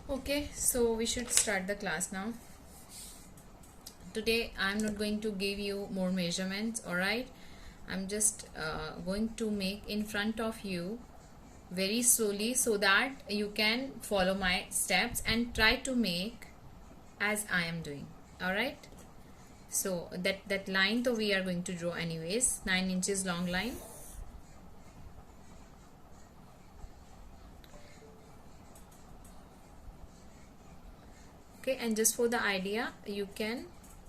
Okay, so we should start the class now. Today I'm not going to give you more measurements, alright? I'm just going to make in front of you very slowly so that you can follow my steps and try to make as I am doing, alright? So that line though we are going to draw anyways, 9 inches long line. Okay, and just for the idea you can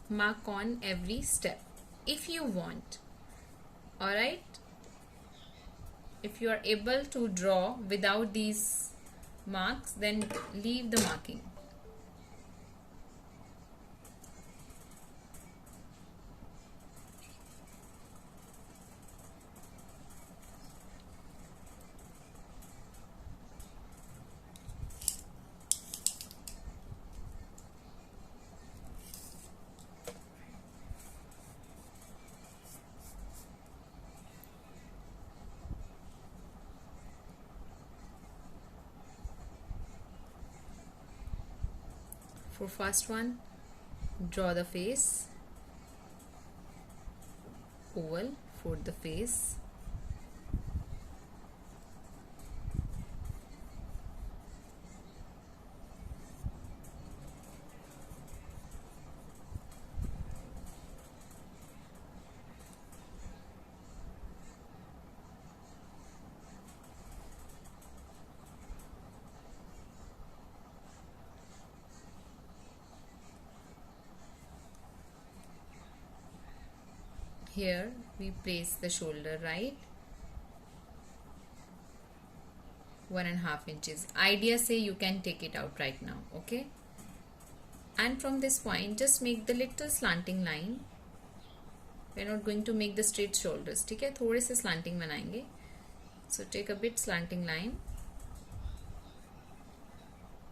mark on every step if you want. Alright, if you are able to draw without these marks, then leave the marking. For first one, draw the face, oval for the face. Here we place the shoulder right, 1.5 inches. Idea say you can take it out right now, okay? And from this point just make the little slanting line. We are not going to make the straight shoulders, ठीक है? थोड़े से slanting बनाएंगे. So take a bit slanting line.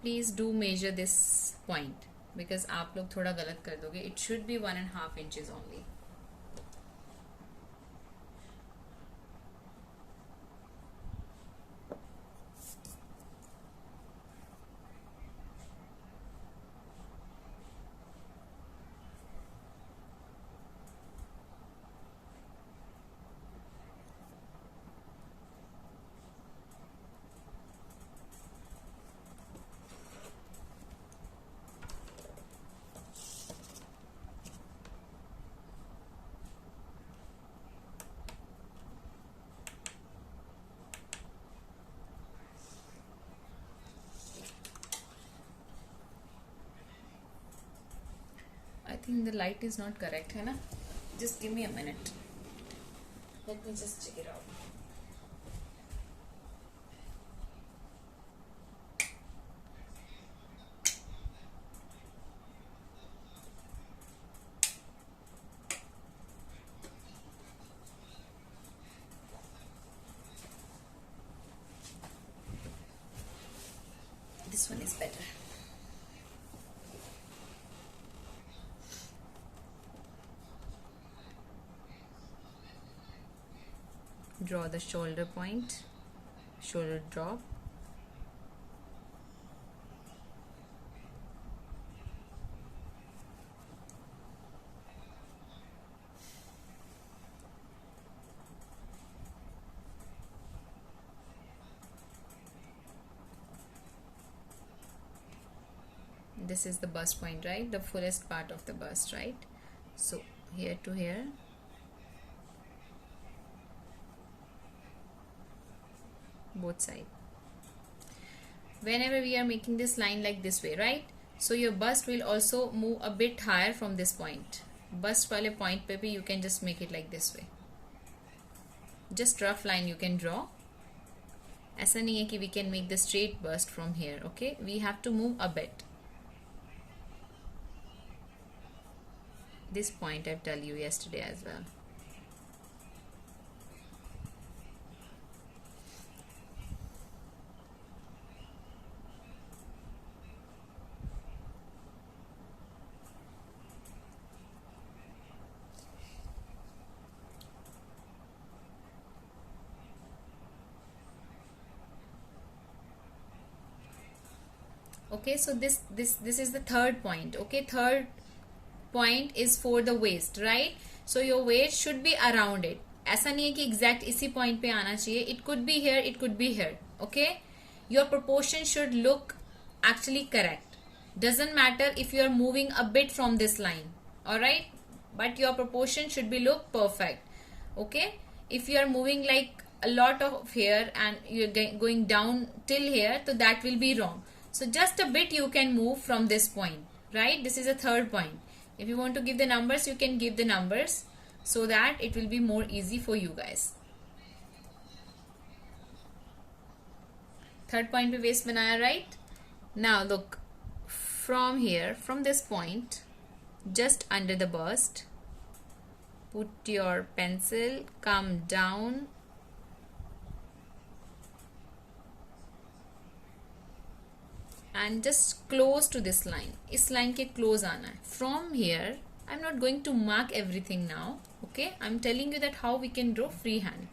Please do measure this point because आप लोग थोड़ा गलत कर दोगे. It should be 1.5 inches only. I think the light is not correct, है ना? Just give me a minute. Let me just check it out. This one is better. Draw the shoulder point, shoulder drop. This is the bust point, right? The fullest part of the bust, right? So here to here. Both sides. Whenever we are making this line like this way, right? So your bust will also move a bit higher from this point. Bust wale point pe bhi you can just make it like this way. Just rough line you can draw. ऐसा नहीं है कि we can make the straight bust from here, okay? We have to move a bit. This point I've told you yesterday as well. Okay, so this is the third point. Okay, third point is for the waist, right? So your waist should be around it. ऐसा नहीं है कि exact इसी point पे आना चाहिए. It could be here, it could be here. Okay, your proportion should look actually correct. Doesn't matter if you are moving a bit from this line, all right, but your proportion should be look perfect. Okay, if you are moving like a lot of here and you're going down till here, so that will be wrong. So just a bit you can move from this point, right? This is a third point. If you want to give the numbers, you can give the numbers so that it will be more easy for you guys. Third point पे waist बनाया, right? Now look, from here, from this point, just under the bust, put your pencil, come down, and just close to this line. इस line के close आना है. From here, I'm not going to mark everything now. Okay, I'm telling you that how we can draw freehand.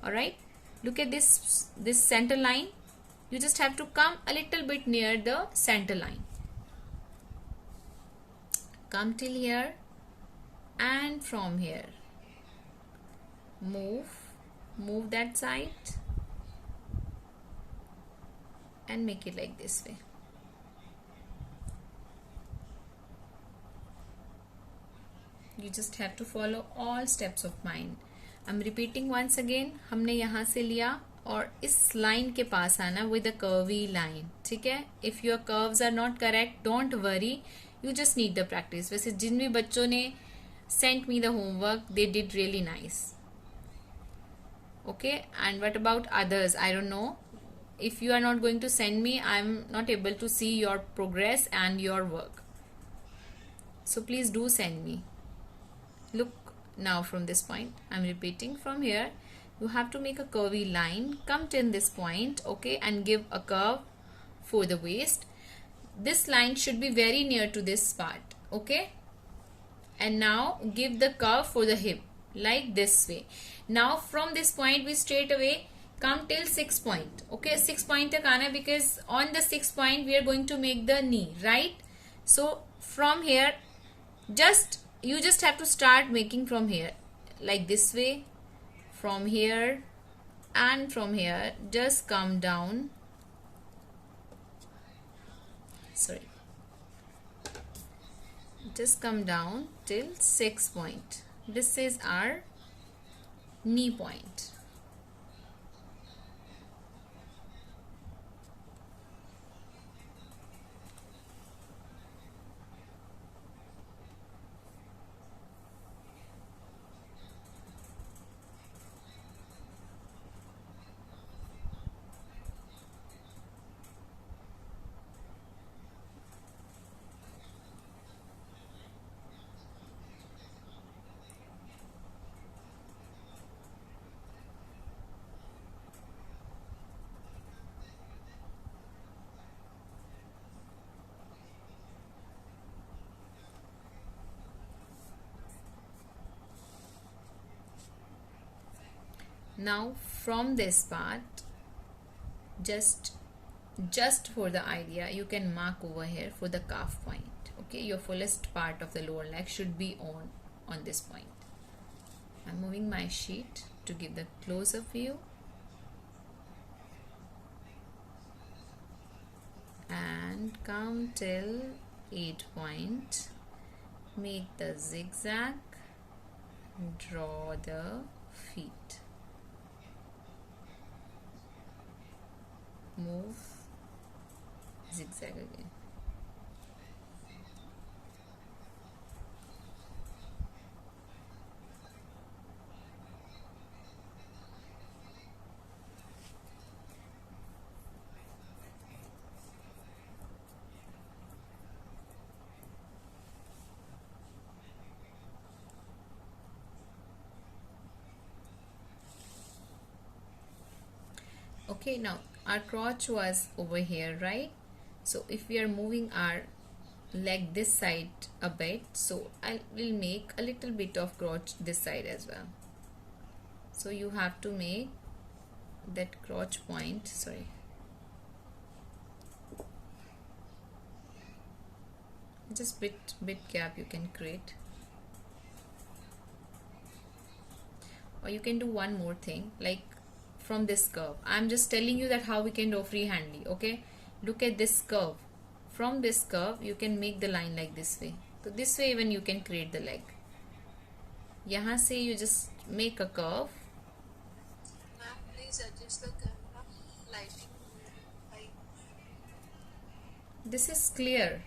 All right, look at this center line. You just have to come a little bit near the center line. Come till here, and from here, move that side and make it like this way. You just have to follow all steps of mine. I'm repeating once again. हमने यहाँ से लिया और इस line के पास आना with a curvy line. ठीक है? If your curves are not correct, don't worry. You just need the practice. वैसे जिन भी बच्चों ने sent me the homework, they did really nice. Okay, and what about others? I don't know. If you are not going to send me, I'm not able to see your progress and your work. So please do send me. Look now from this point. I'm repeating from here. You have to make a curvy line. Come till this point, okay, and give a curve for the waist. This line should be very near to this part, okay? And now give the curve for the hip like this way. Now from this point we straight away come till 6 point. Okay, 6 point tak aana, because on the 6 point we are going to make the knee, right? So from here, you just have to start making from here like this way, from here, and from here just come down. Sorry, just come down till 6 point. This is our knee point. Now from this part, just for the idea, you can mark over here for the calf point. Okay, your fullest part of the lower leg should be on this point. I'm moving my sheet to give the close-up view. And come till 8 point. Make the zigzag. Draw the feet. Move, zigzag again. Okay, now our crotch was over here, right? So if we are moving our leg this side a bit, so I will make a little bit of crotch this side as well. So you have to make that crotch point, sorry, Just bit gap you can create. Or you can do one more thing, like from this curve. I'm just telling you that how we can do freehandly. Okay, look at this curve. From this curve you can make the line like this way. So this way even you can create the leg. यहाँ से you just make a curve. Ma'am, please adjust the camera lighting. This is clear.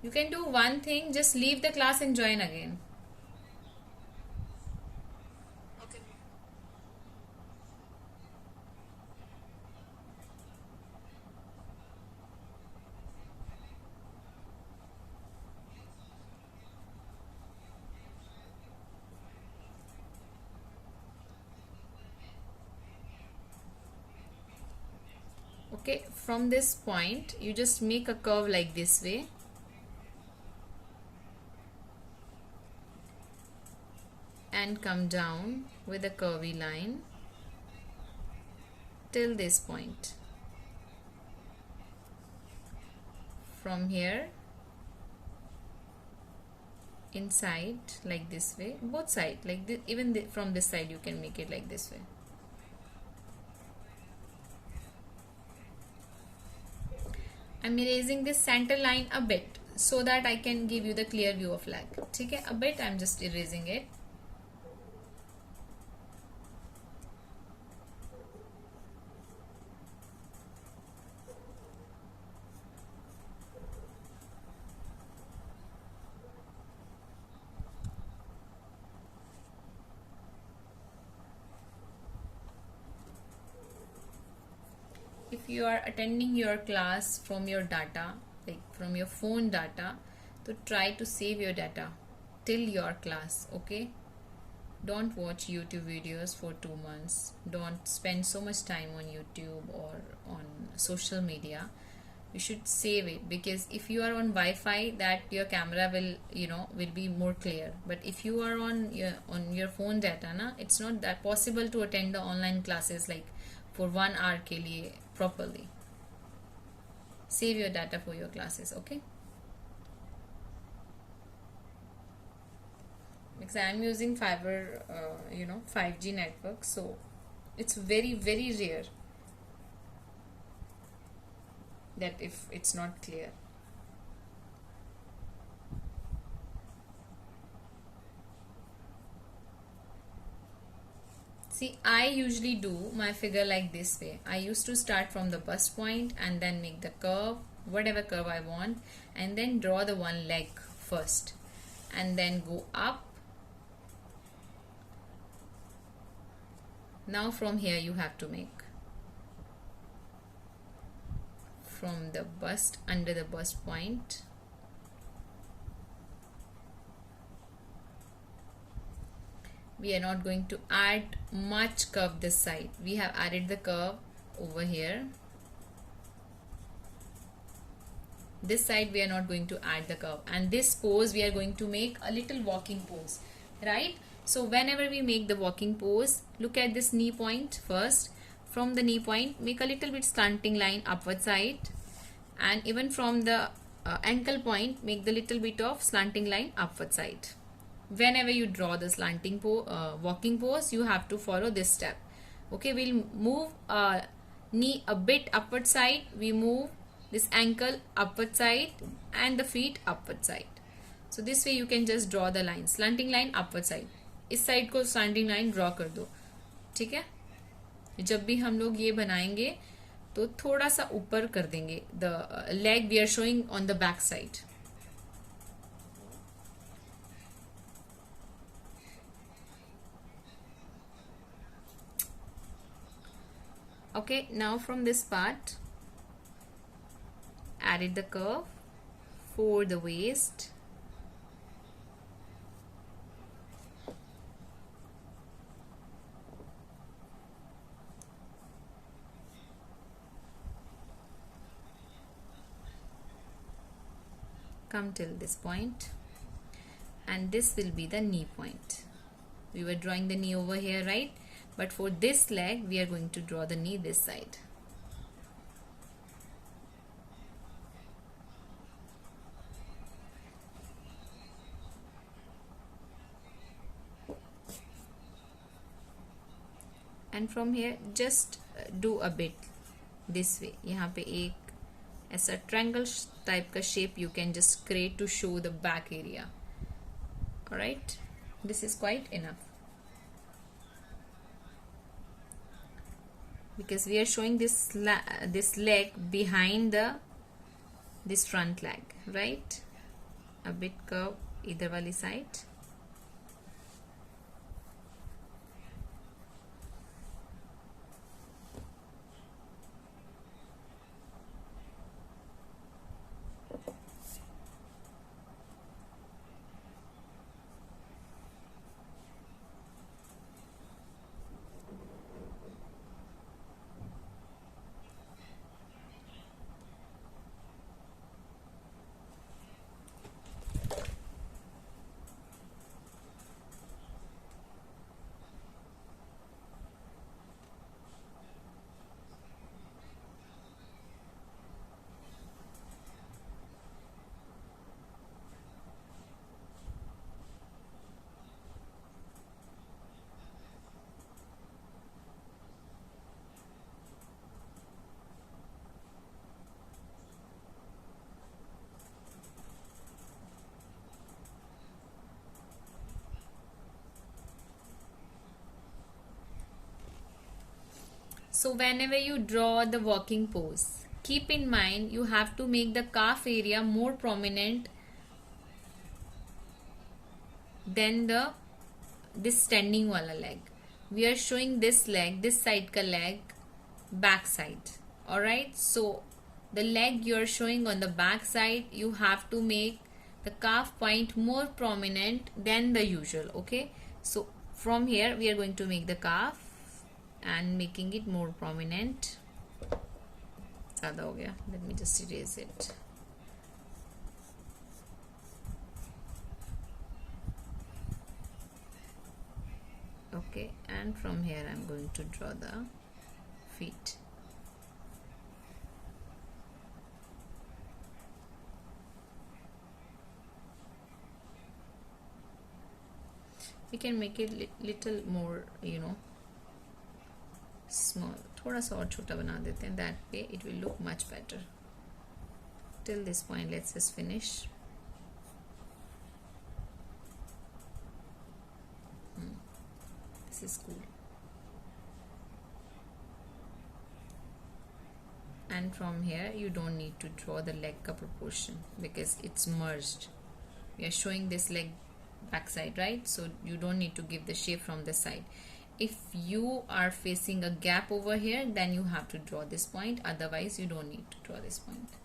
You can do one thing, just leave the class and join again. Okay. Okay, from this point you just make a curve like this way. And come down with a curvy line till this point. From here inside like this way, both side like this, even from this side you can make it like this way. I'm erasing this center line a bit so that I can give you the clear view of leg. Okay, a bit I'm just erasing it. If you are attending your class from your data, like from your phone data, to try to save your data till your class. Okay, don't watch YouTube videos for 2 months. Don't spend so much time on YouTube or on social media. You should save it, because if you are on Wi-Fi, that your camera will be more clear. But if you are on your phone data na, it's not that possible to attend the online classes like for 1 hour के लिए properly. Save your data for your classes. Okay, because I'm using fiber 5G network, so it's very rare that if it's not clear. See, I usually do my figure like this way. I used to start from the bust point and then make the curve, whatever curve I want, and then draw the one leg first and then go up. Now from here you have to make from the bust, under the bust point, we are not going to add much curve this side. We have added the curve over here. This side we are not going to add the curve, and this pose we are going to make a little walking pose, right? So whenever we make the walking pose, look at this knee point first. From the knee point, make a little bit slanting line upward side, and even from the ankle point, make the little bit of slanting line upward side. Whenever you draw the slanting walking pose, you have to follow this step. Okay, we'll move knee a bit upward side, we move this ankle upward side and the feet upward side. So this way you can just draw the line, slanting line upward side. इस side को slanting line draw कर दो. ठीक है, जब भी हम लोग ये बनाएंगे तो थोड़ा सा ऊपर कर देंगे. The leg we are showing on the back side. Okay, now from this part, added the curve for the waist. Come till this point, and this will be the knee point. We were drawing the knee over here, right? But for this leg, we are going to draw the knee this side. And from here just do a bit this way. यहाँ पे एक ऐसा triangle type का shape you can just create to show the back area. Alright, this is quite enough because we are showing this leg behind this front leg, right? A bit curve either wali side. So whenever you draw the walking pose, keep in mind you have to make the calf area more prominent than this standing wala leg. We are showing this leg, this side ka leg, back side. Alright, so the leg you are showing on the back side, you have to make the calf point more prominent than the usual. Okay, so from here we are going to make the calf and making it more prominent. ज़्यादा हो गया, let me just erase it. Okay, and from here I'm going to draw the feet. We can make it little more, you know, small. थोड़ा सा और छोटा बना देते हैं. That way it will look much better. Till this point, let's just finish. This is cool. And from here you don't need to draw the leg ka proportion because it's merged. We are showing this leg backside, right? So you don't need to give the shape from the side. If you are facing a gap over here, then you have to draw this point. Otherwise you don't need to draw this point.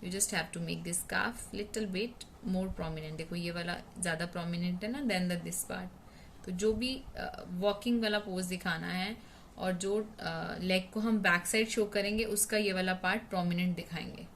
You just have to make this calf little bit more prominent. देखो ये वाला ज़्यादा prominent है ना than this part. तो जो भी walking वाला pose दिखाना है और जो leg को हम back side show करेंगे उसका ये वाला part prominent दिखाएंगे.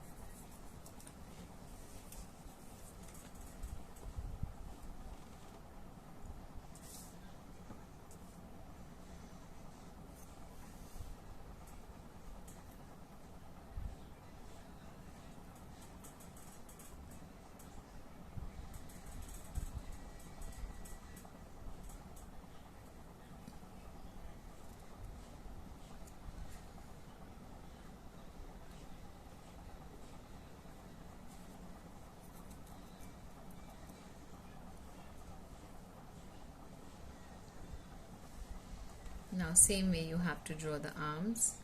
Now same way you have to draw the arms.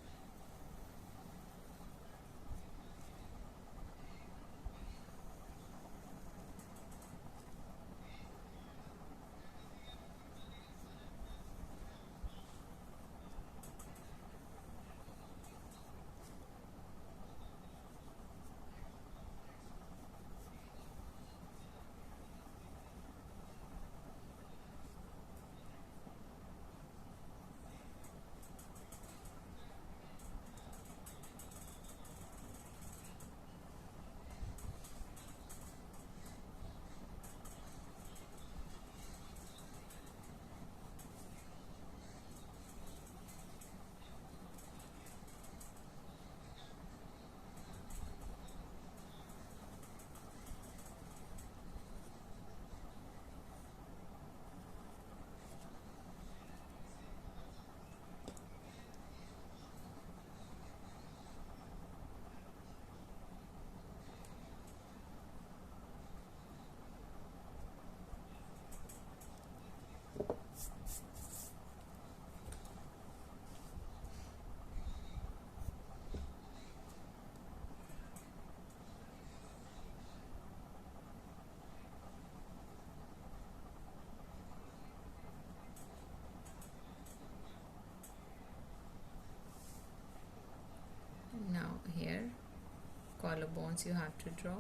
collarbones you have to draw.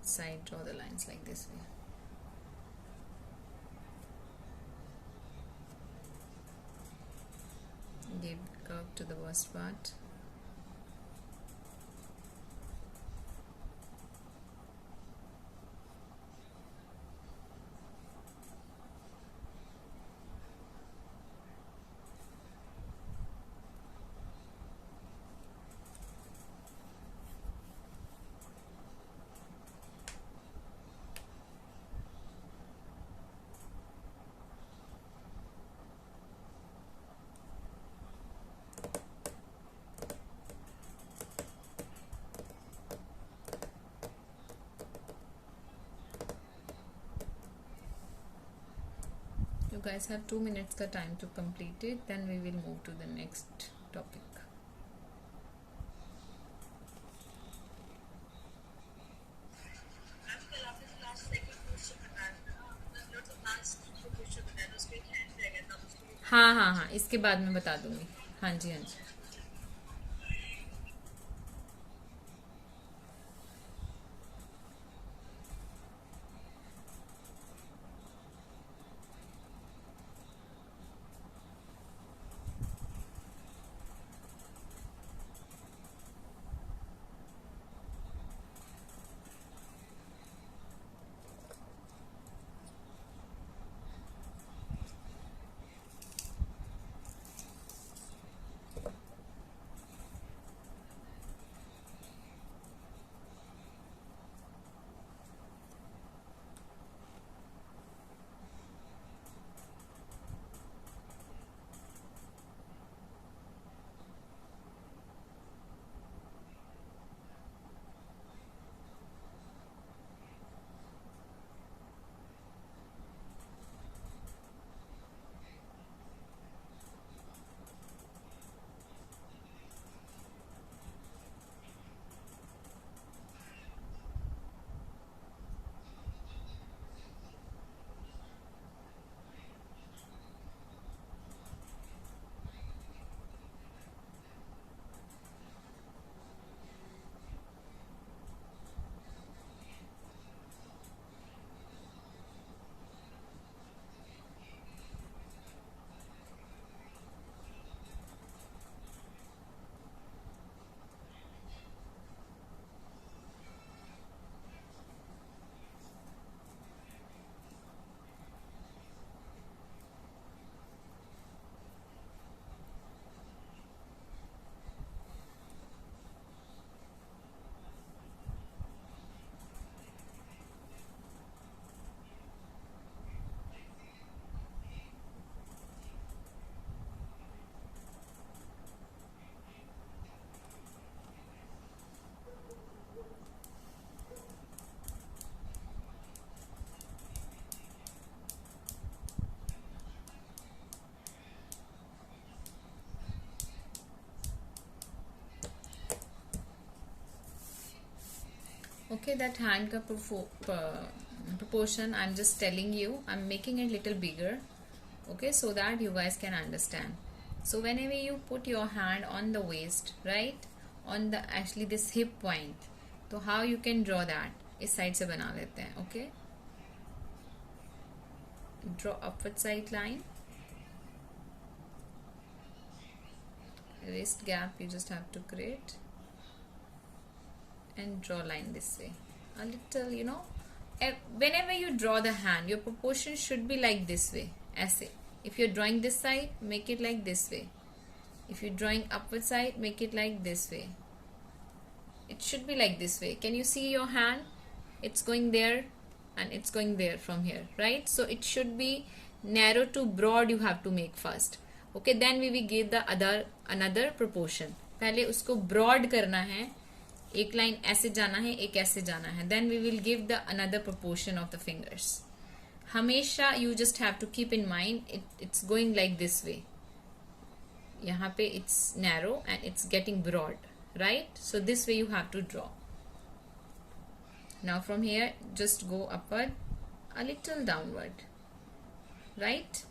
Side, draw the lines like this way. Give curve to the bust part. You guys have 2 minutes का time to complete it, then we will move to the next topic. हाँ हाँ हाँ, इसके बाद मैं बता दूंगी. हाँ जी हाँ जी. Okay, that hand ka proportion I'm just telling you, I'm making it little bigger, okay, so that you guys can understand. So whenever you put your hand on the waist, right, on the actually this hip point, so how you can draw that, इस side से बना लेते हैं. Okay, draw upward side line, wrist gap you just have to create and draw line this way a little, you know. Whenever you draw the hand, your proportion should be like this way, ऐसे. If you're drawing this side, make it like this way. If you're drawing upward side, make it like this way. It should be like this way. Can you see your hand? It's going there and it's going there from here, right? So it should be narrow to broad you have to make first. Okay, then we will give the another proportion. पहले उसको broad करना है. एक line ऐसे जाना है, एक ऐसे जाना है. Then we will give the another proportion of the fingers. हमेशा you just have to keep in mind it's going like this way. यहाँ पे it's narrow and it's getting broad, right? So this way you have to draw. Now from here just go upward, a little downward, right?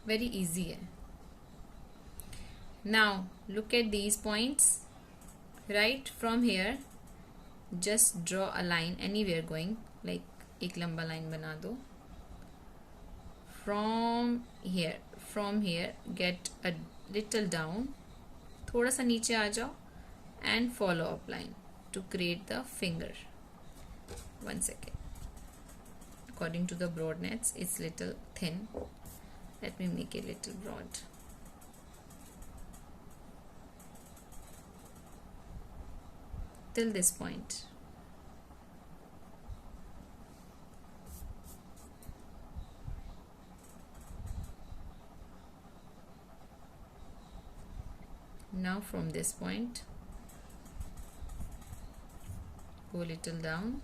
Very easy है. Now look at these points. Right from here, just draw a line anywhere going, like एक लंबा line बना दो. From here, get a little down, थोड़ा सा नीचे आ जाओ, and follow up line to create the finger. 1 second. According to the broadness, it's little thin. Let me make it little broad. Till this point. Now from this point, go little down.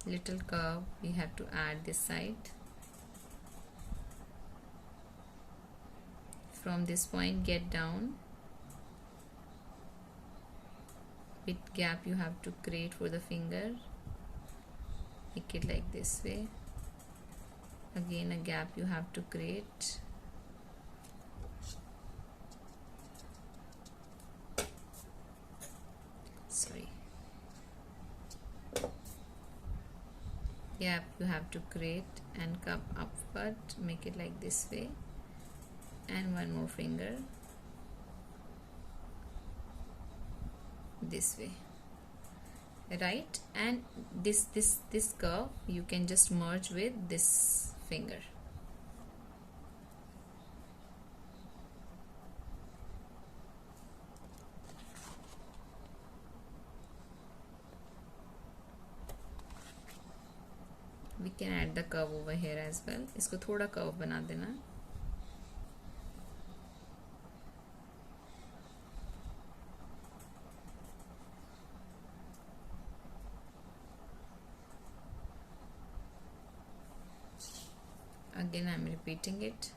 Little curve we have to add this side. From this point, get down. Bit gap you have to create for the finger. Make it like this way. Again a gap you have to create. Sorry. Gap you have to create and come upward. Make it like this way. And one more finger this way, right? And this curve you can just merge with this finger. We can add the curve over here as well. इसको थोड़ा curve बना देना. Again I'm repeating it.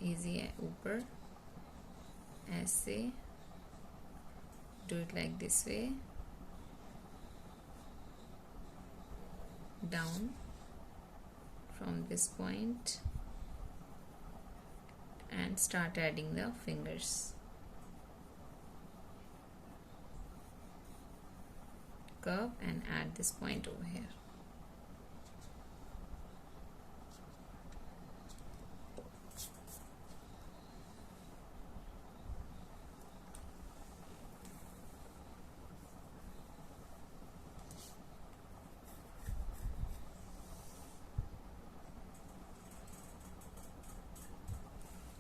Easy है ऊपर ऐसे. Do it like this way. Down from this point and start adding the fingers. Curve and add this point over here.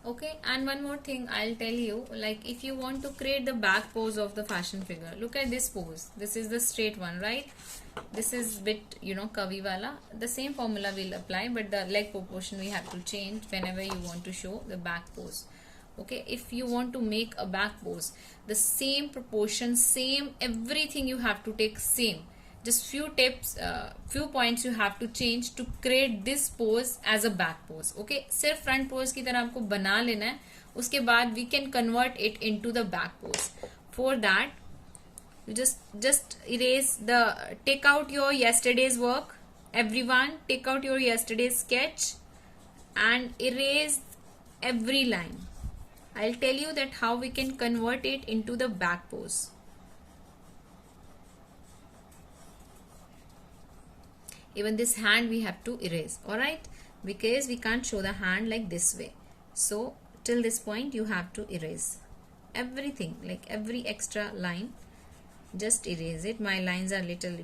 Okay, and one more thing I'll tell you, like if you want to create the back pose of the fashion figure, look at this pose. This is the straight one, right? This is bit, curvy wala. The same formula will apply, but the leg proportion we have to change whenever you want to show the back pose. Okay, if you want to make a back pose, the same proportion, same everything you have to take same. Just few tips, few points you have to change to create this pose as a back pose. Okay, सिर्फ front pose की तरह आपको बना लेना है. उसके बाद we can convert it into the back pose. For that, you just erase take out your yesterday's work. Everyone, take out your yesterday's sketch and erase every line. I'll tell you that how we can convert it into the back pose. Even this hand we have to erase, alright, because we can't show the hand like this way. So till this point you have to erase everything, like every extra line, just erase it. My lines are little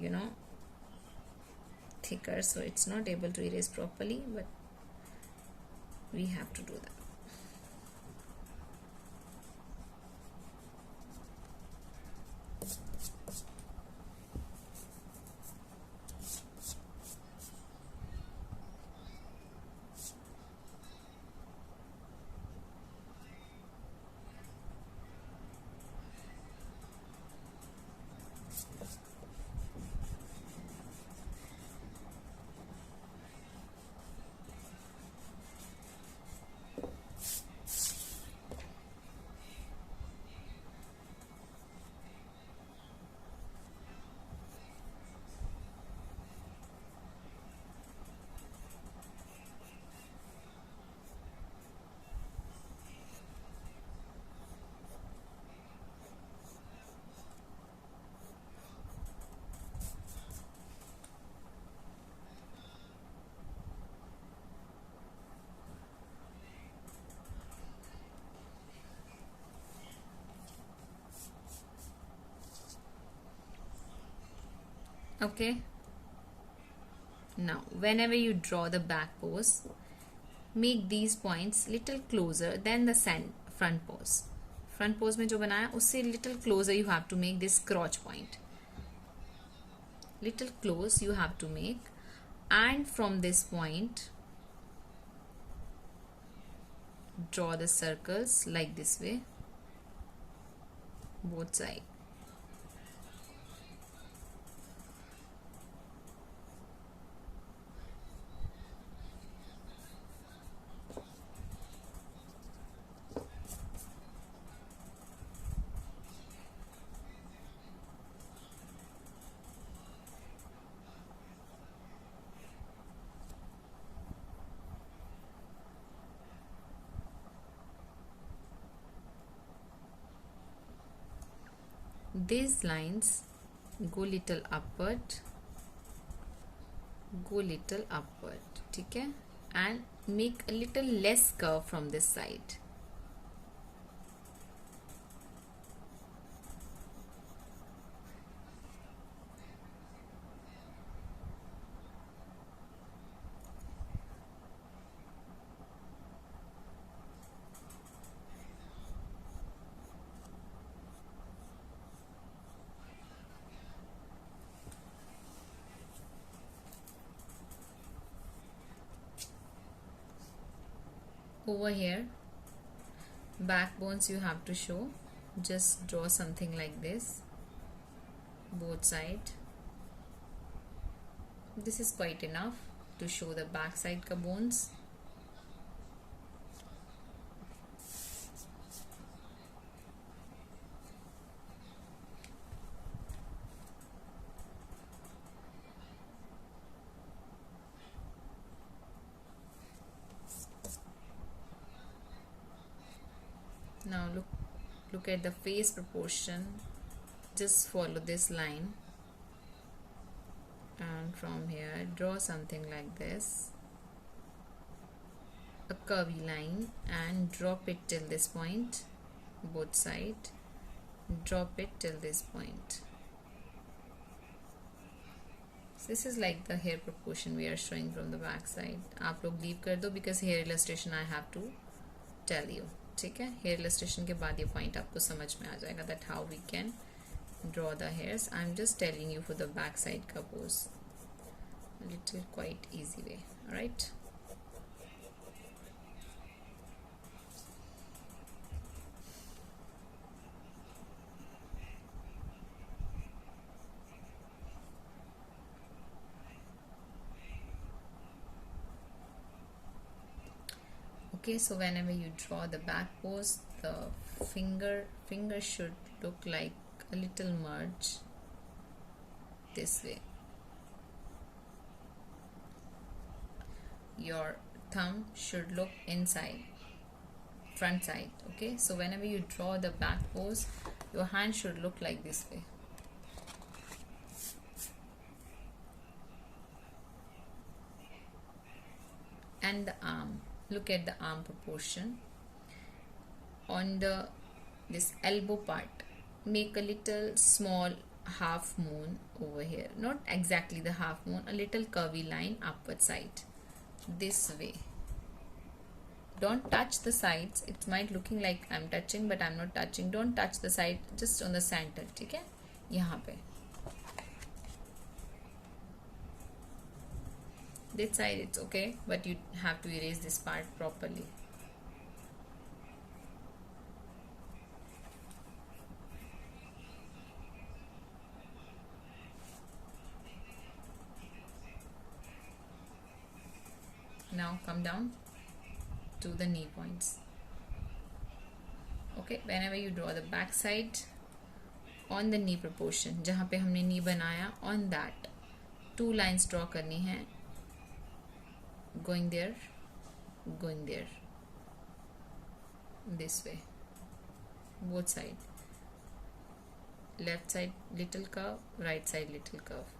thicker, so it's not able to erase properly, but we have to do that. Okay, now whenever you draw the back pose, make these points little closer than the front pose. Front pose में जो बनाया उससे little closer you have to make this crotch point. Little close you have to make, and from this point draw the circles like this way, both sides. These lines go little upward, ठीक है, and make a little less curve from this side. Over here, backbones you have to show. Just draw something like this, both side. This is quite enough to show the back side ka bones. Now look at the face proportion. Just follow this line, and from here draw something like this, a curvy line, and drop it till this point, both side. Drop it till this point. So this is like the hair proportion we are showing from the back side. आप लोग leave कर दो because hair illustration I have to tell you. ठीक है, hair illustration के बाद ये point आपको समझ में आ जाएगा that how we can draw the hairs. I'm just telling you for the back side का pose, a little quite easy way. All right. Okay, so whenever you draw the back pose, the finger should look like a little merge this way. Your thumb should look inside, front side. Okay, so whenever you draw the back pose, your hand should look like this way. And the arm, look at the arm proportion. On this elbow part, make a little small half moon over here, not exactly the half moon, a little curvy line upward side, this way. Don't touch the sides. It might looking like I'm touching, but I'm not touching. Don't touch the side, just on the center. ठीक है, यहाँ पे. This side it's okay, but you have to erase this part properly. Now come down to the knee points. Okay, whenever you draw the back side, on the knee proportion, जहाँ पे हमने knee बनाया, on that 2 lines draw करनी है, going there, this way, both side. Left side little curve, right side little curve.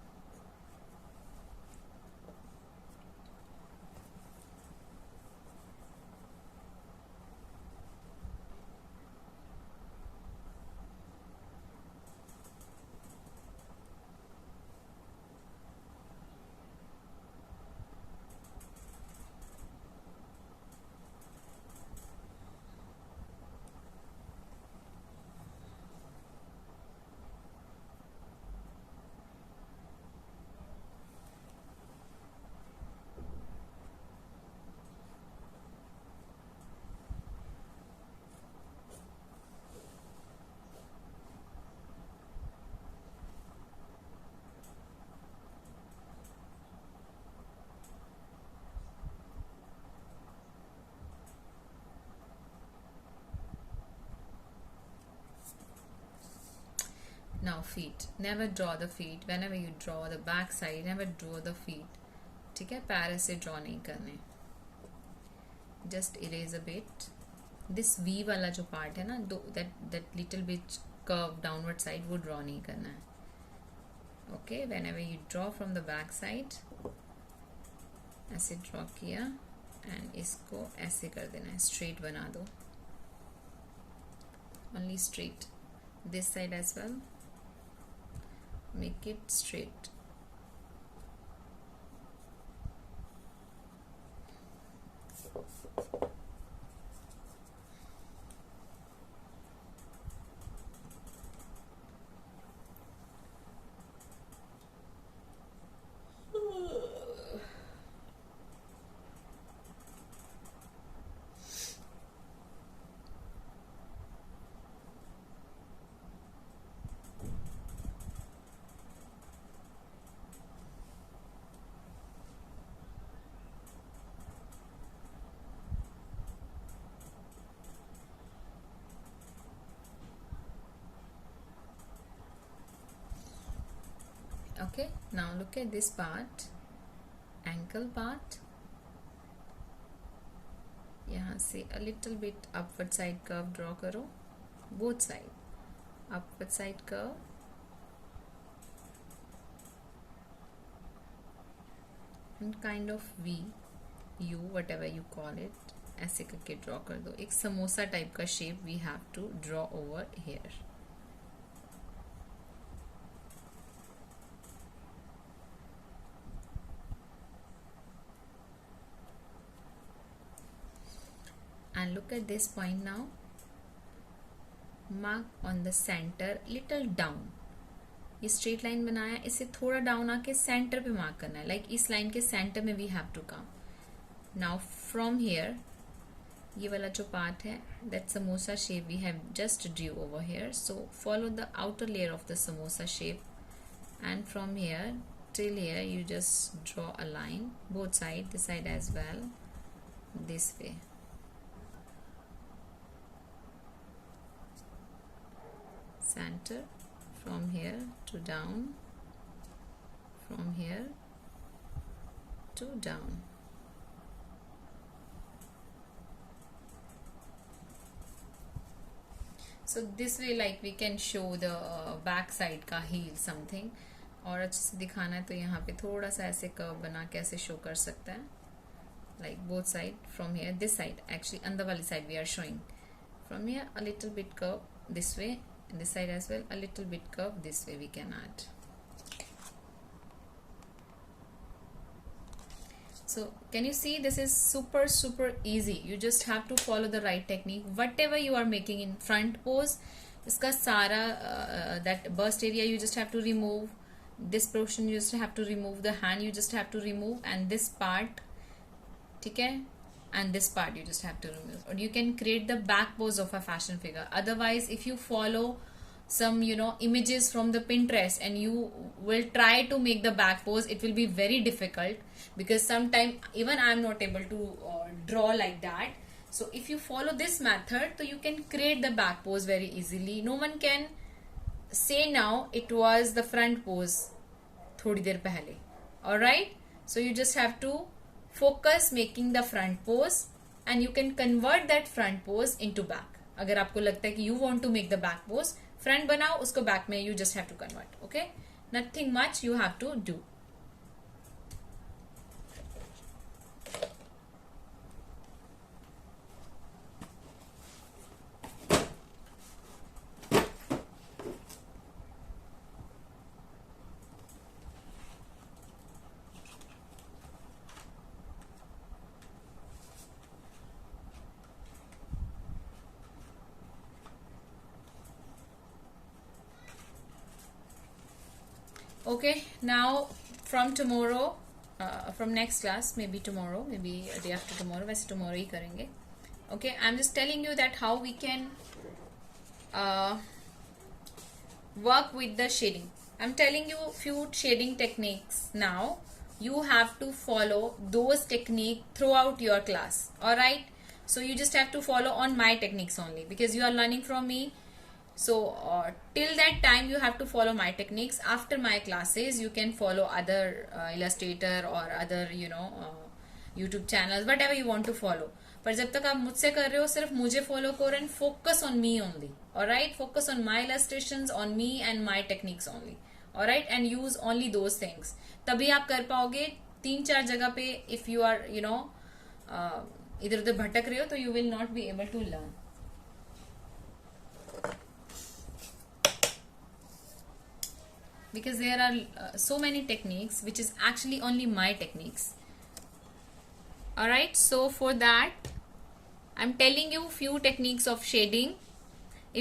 Now feet, never draw the feet. Whenever you draw the back side, never draw the feet. ठीक है, पैर ऐसे draw नहीं करने. Just erase a bit. This V वाला जो part है ना, that little bit curve downward side वो draw नहीं करना है. Okay, whenever you draw from the back side, ऐसे draw किया and इसको ऐसे कर देना है, straight बना दो. Only straight. This side as well. Make it straight. Okay, now look at this part, ankle part. यहाँ से a little bit upward side curve draw करो, both side, upward side curve, and kind of V, U, whatever you call it, ऐसे करके draw कर दो. एक samosa type का shape we have to draw over here. And look at this point now. Mark on the center, little down. ये straight line बनाया, इसे थोड़ा down आके center पे mark करना है. Like इस line के center में we have to come. Now from here, ये वाला जो part है, that samosa shape we have just drew over here. So follow the outer layer of the samosa shape, and from here till here you just draw a line, both side, this side as well, this way. Center, from here to down, from here to down. So this way, like we can show the back side का heel something. और अच्छे से दिखाना है तो यहाँ पे थोड़ा सा ऐसे कर्व बना के ऐसे शो कर सकता है. Like both side, from here, this side, actually अंदर वाली side we are showing. From here a little bit curve this way. And this side as well, a little bit curve this way we can add. So can you see, this is super easy. You just have to follow the right technique. Whatever you are making in front pose, iska sara that burst area you just have to remove. This portion you just have to remove. The hand you just have to remove, and this part, okay, and this part you just have to remove. Or you can create the back pose of a fashion figure. Otherwise, if you follow some images from the Pinterest and you will try to make the back pose, it will be very difficult, because sometimes even I am not able to draw like that. So if you follow this method, so you can create the back pose very easily. No one can say now it was the front pose थोड़ी देर पहले. Alright, so you just have to focus making the front pose, and you can convert that front pose into back. अगर आपको लगता है कि you want to make the back pose, front बनाओ, उसको back में you just have to convert. Okay, nothing much you have to do. Okay, now from tomorrow, from next class, maybe tomorrow, maybe a day after tomorrow, वैसे tomorrow ही करेंगे. Okay, I'm just telling you that how we can work with the shading. I'm telling you few shading techniques now. You have to follow those techniques throughout your class. Alright, so you just have to follow on my techniques only, because you are learning from me. So till that time you have to follow my techniques. After my classes you can follow other illustrator or other YouTube channels, whatever you want to follow. पर जब तक आप मुझसे कर रहे हो सिर्फ मुझे फॉलो करो and focus on me only, alright, focus on my illustrations, on me and my techniques only, alright, and use only those things. तभी आप कर पाओगे. 3-4 जगह पे इफ यू आर इधर उधर भटक रहे हो तो you will not be able to learn. Because there are so many techniques which is actually only my techniques. Alright, so for that I'm telling you few techniques of shading.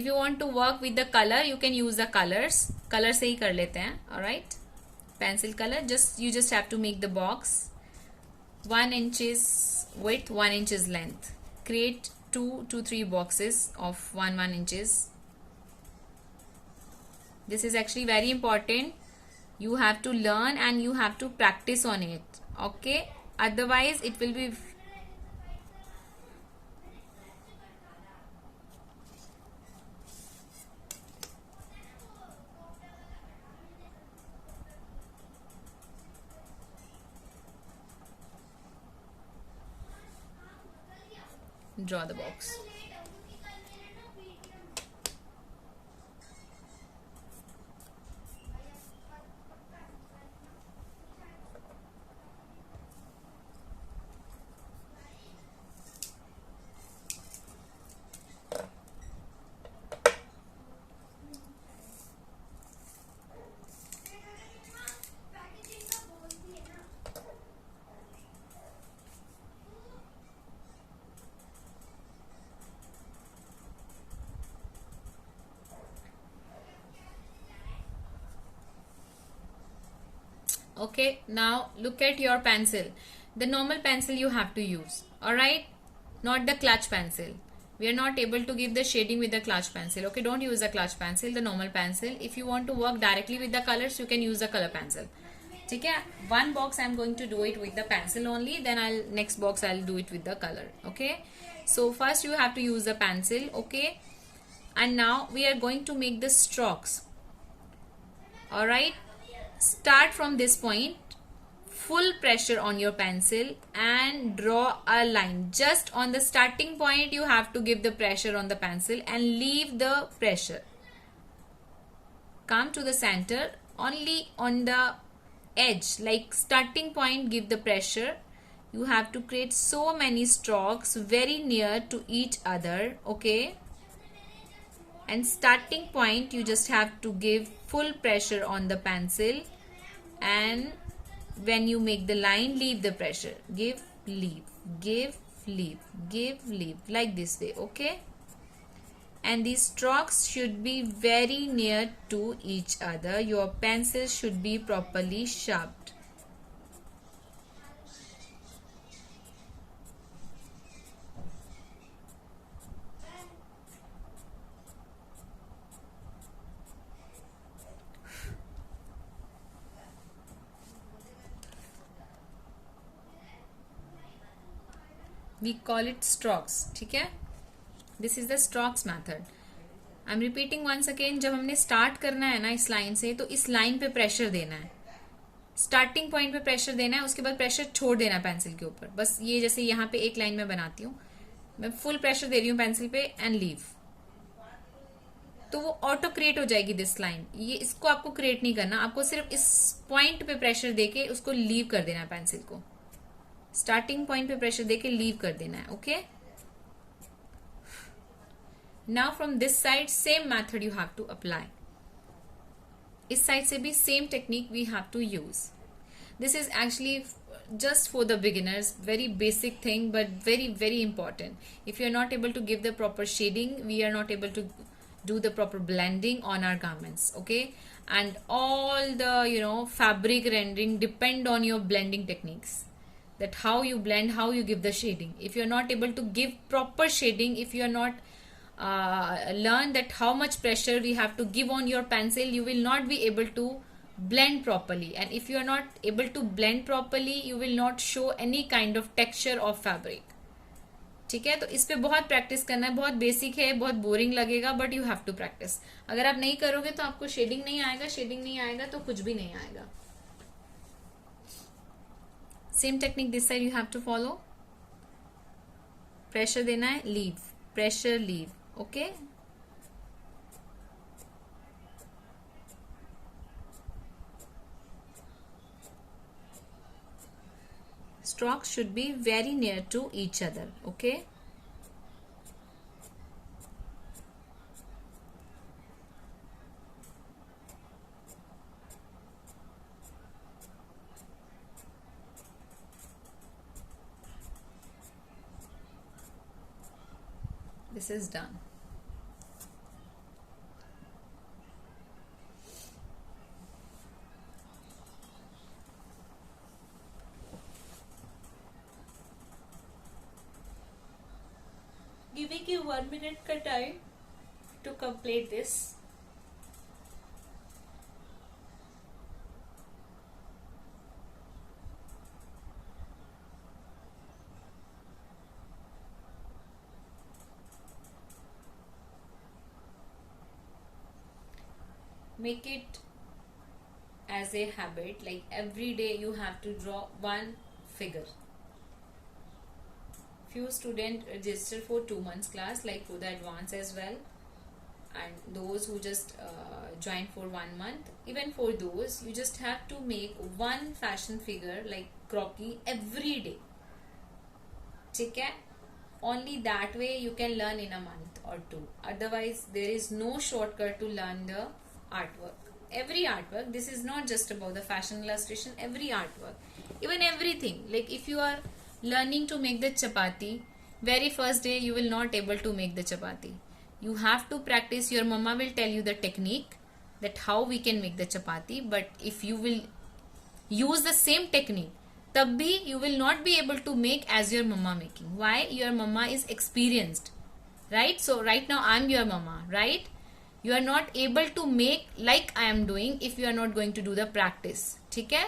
If you want to work with the color you can use the colors. Color से ही कर लेते हैं. Alright, pencil color, you just have to make the box 1 inches width, 1 inches length. Create 2 to 3 boxes of 1 inches. This is actually very important. You have to learn and you have to practice on it. Okay? Otherwise, it will be. Draw the box. Okay, now look at your pencil. The normal pencil you have to use, alright, not the clutch pencil. We are not able to give the shading with the clutch pencil. Okay, don't use the clutch pencil, the normal pencil. If you want to work directly with the colors you can use the color pencil. Okay, one box I'm going to do it with the pencil only, then next box I'll do it with the color. Okay, so first you have to use the pencil. Okay, and now we are going to make the strokes. Alright, start from this point, full pressure on your pencil and draw a line. Just on the starting point you have to give the pressure on the pencil and leave the pressure. Come to the center, only on the edge, like starting point give the pressure. You have to create so many strokes very near to each other. Okay, and starting point you just have to give full pressure on the pencil, and when you make the line leave the pressure, give, leave, give, leave, give, leave, like this way. Okay, and these strokes should be very near to each other. Your pencil should be properly sharpened. We call it strokes. ठीक है, this is the strokes method. I'm repeating once again. जब हमने start करना है ना इस line से, तो इस लाइन पे प्रेशर देना है, स्टार्टिंग पॉइंट पे प्रेशर देना है, उसके बाद प्रेशर छोड़ देना है पेंसिल के ऊपर. बस ये जैसे यहाँ पे एक लाइन में बनाती हूँ, मैं फुल प्रेशर दे रही हूँ पेंसिल पे एंड लीव, तो वो ऑटो क्रिएट हो जाएगी दिस लाइन. ये इसको आपको क्रिएट नहीं करना, आपको सिर्फ इस पॉइंट पे प्रेशर देके उसको लीव कर देना है. पेंसिल को स्टार्टिंग पॉइंट पे प्रेशर देके लीव कर देना है. Okay, now from this side same method you have to apply. इस साइड से भी same technique we have to use. This is actually just for the beginners, very basic thing but very very important. If you are not able to give the proper shading, we are not able to do the proper blending on our garments. Okay, and all the fabric rendering depend on your blending techniques, that how you blend, how you give the shading. If you are not able to give proper shading, if you are not learn that how much pressure we have to give on your pencil, you will not be able to blend properly. And if you are not able to blend properly, you will not show any kind of texture of fabric. ठीक है, तो इस पे बहुत practice करना है, बहुत basic है, बहुत बोरिंग लगेगा, but you have to practise. अगर आप नहीं करोगे तो आपको शेडिंग नहीं आएगा, शेडिंग नहीं आएगा तो कुछ भी नहीं आएगा. Same technique this side you have to follow. Pressure देना है, leave, pressure leave. Okay, strokes should be very near to each other. Okay, this is done. Giving you 1 minute का time to complete this. Make it as a habit, like every day you have to draw one figure. Few students register for 2 months class, like for the advance as well, and those who just join for 1 month, even for those you just have to make one fashion figure like croquis every day. ठीक है, only that way you can learn in a month or 2. Otherwise there is no shortcut to learn the artwork. Every artwork, this is not just about the fashion illustration, every artwork, even everything, like if you are learning to make the chapati, very first day you will not able to make the chapati. You have to practice. Your mama will tell you the technique that how we can make the chapati, but if you will use the same technique, tab bhi you will not be able to make as your mama making. Why? Your mama is experienced, right? So right now I am your mama, right? You are not able to make like I am doing if you are not going to do the practice. ठीक है,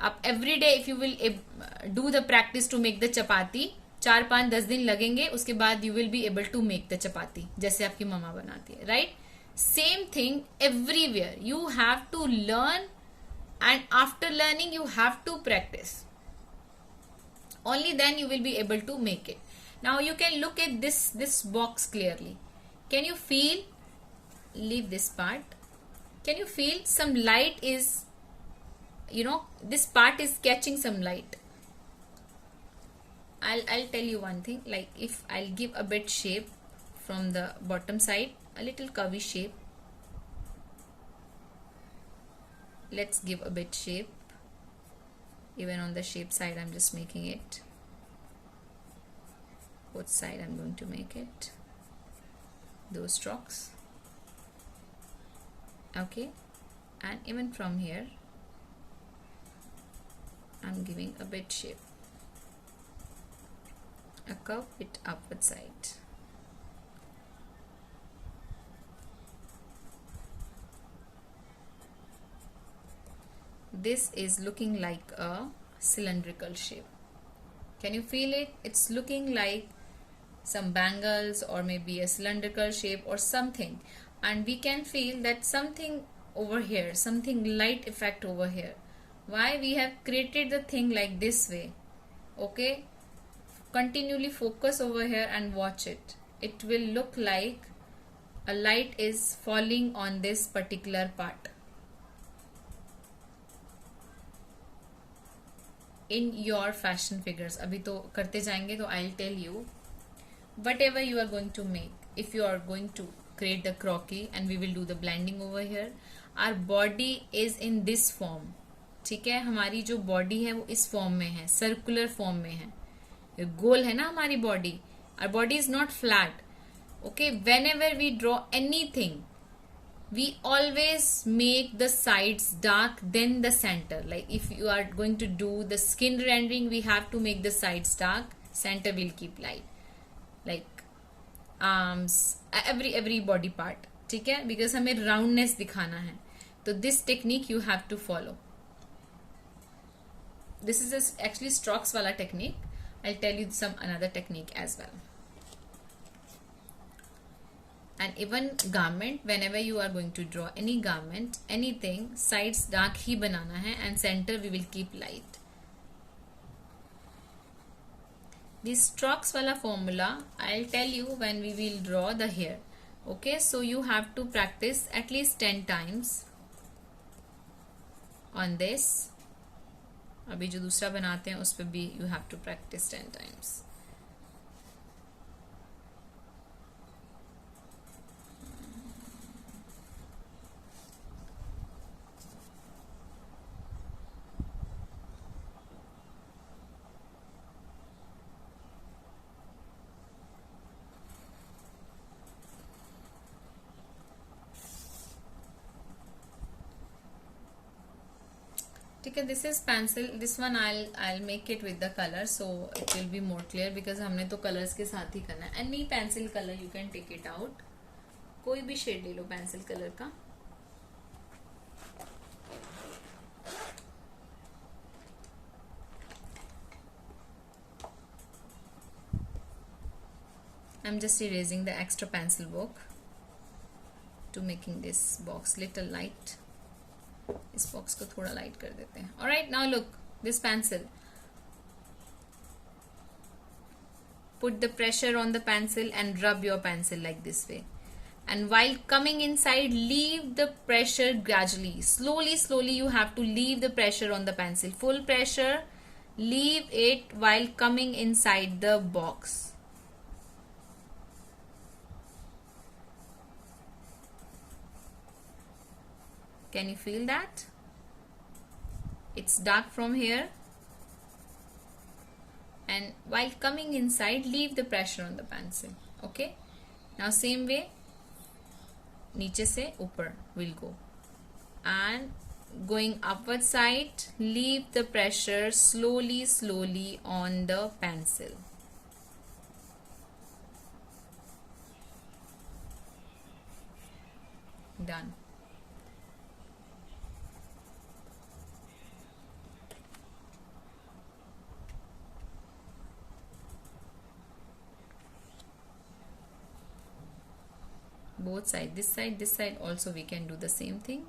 आप every day if you will do the practice to make the chapati, 4-5-10 दिन लगेंगे, उसके बाद you will be able to make the chapati जैसे आपकी मम्मा बनाती है, right? Same thing everywhere. You have to learn, and after learning you have to practice. Only then you will be able to make it. Now you can look at this box clearly. Can you feel? Leave this part. Can you feel some light is, this part is catching some light. I'll tell you one thing, like if I'll give a bit shape from the bottom side, a little curvy shape. Let's give a bit shape. Even on the shape side I'm just making it. Both side I'm going to make it. Those strokes. Okay, and even from here I'm giving a bit shape, a curve bit upward side. This is looking like a cylindrical shape. Can you feel it? It's looking like some bangles or maybe a cylindrical shape or something, and we can feel that something over here, something light effect over here. Why? We have created the thing like this way. Okay, continually focus over here and watch it. It will look like a light is falling on this particular part. In your fashion figures, अभी तो करते जाएंगे, तो I'll tell you whatever you are going to make. If you are going to create the croquis and we will do the blending over here, our body is in this form. ठीक है, हमारी जो body है वो इस form में है, circular form में है, गोल है ना हमारी body. Our body is not flat. Okay, whenever we draw anything, we always make the sides dark then the center. Like if you are going to do the skin rendering, we have to make the sides dark, center will keep light, like arms, every body part. ठीक है, because हमें roundness दिखाना है. तो this technique you have to follow. This is actually strokes वाला technique. I'll tell you some another technique as well. And even garment, whenever you are going to draw any garment, anything, sides dark ही बनाना है and center we will keep light. This strokes वाला formula I'll tell you when we will draw the hair. Okay, so you have to practice at least 10 times on this. अभी जो दूसरा बनाते हैं उस पर भी you have to practice 10 times. ठीक है, this is pencil. This one I'll make it with the color so it will be more clear because हमने तो कलर्स के साथ ही करना है. Any pencil colour you can take it out. कोई भी शेड ले लो पेंसिल कलर का. I'm just erasing the extra pencil work to making this box little light. इस बॉक्स को थोड़ा लाइट कर देते हैं. Alright, now look this pencil. Put the pressure on the pencil and rub your pencil like this way. And while coming inside, leave the pressure gradually. Slowly you have to leave the pressure on the pencil. Full pressure, leave it while coming inside the box. Can you feel that? It's dark from here. And while coming inside, leave the pressure on the pencil. Okay? Now same way, नीचे से ऊपर will go. And going upward side, leave the pressure slowly on the pencil. Done. Both sides, this side also we can do the same thing.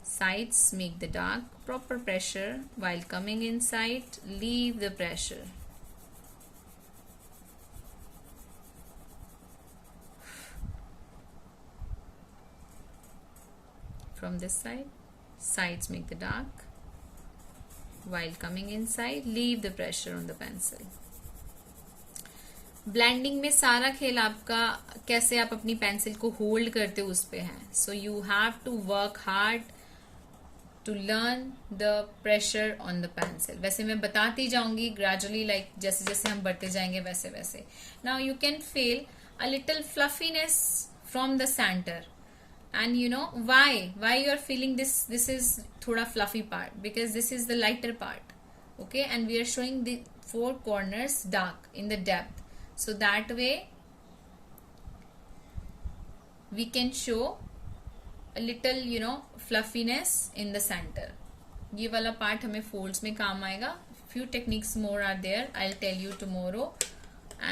Sides make the dark, proper pressure. While coming inside, leave the pressure. From this side, sides make the dark. While coming inside, leave the pressure on the pencil. Blending में सारा खेल आपका कैसे आप अपनी pencil को hold करते हो उस पे है. So you have to work hard to learn the pressure on the pencil. वैसे मैं बताती जाऊंगी ग्रेजुअली, लाइक जैसे जैसे हम बढ़ते जाएंगे वैसे वैसे. Now you can feel a little fluffiness from the centre. And you know why you are feeling this is thoda fluffy part, because this is the lighter part. Okay, and we are showing the 4 corners dark in the depth, so that way we can show a little fluffiness in the center. ये वाला part हमें folds में काम आएगा. Few techniques more are there, I'll tell you tomorrow,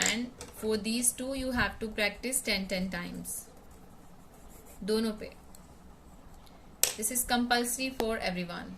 and for these two you have to practice 10 times. दोनों पे. This is compulsory for everyone.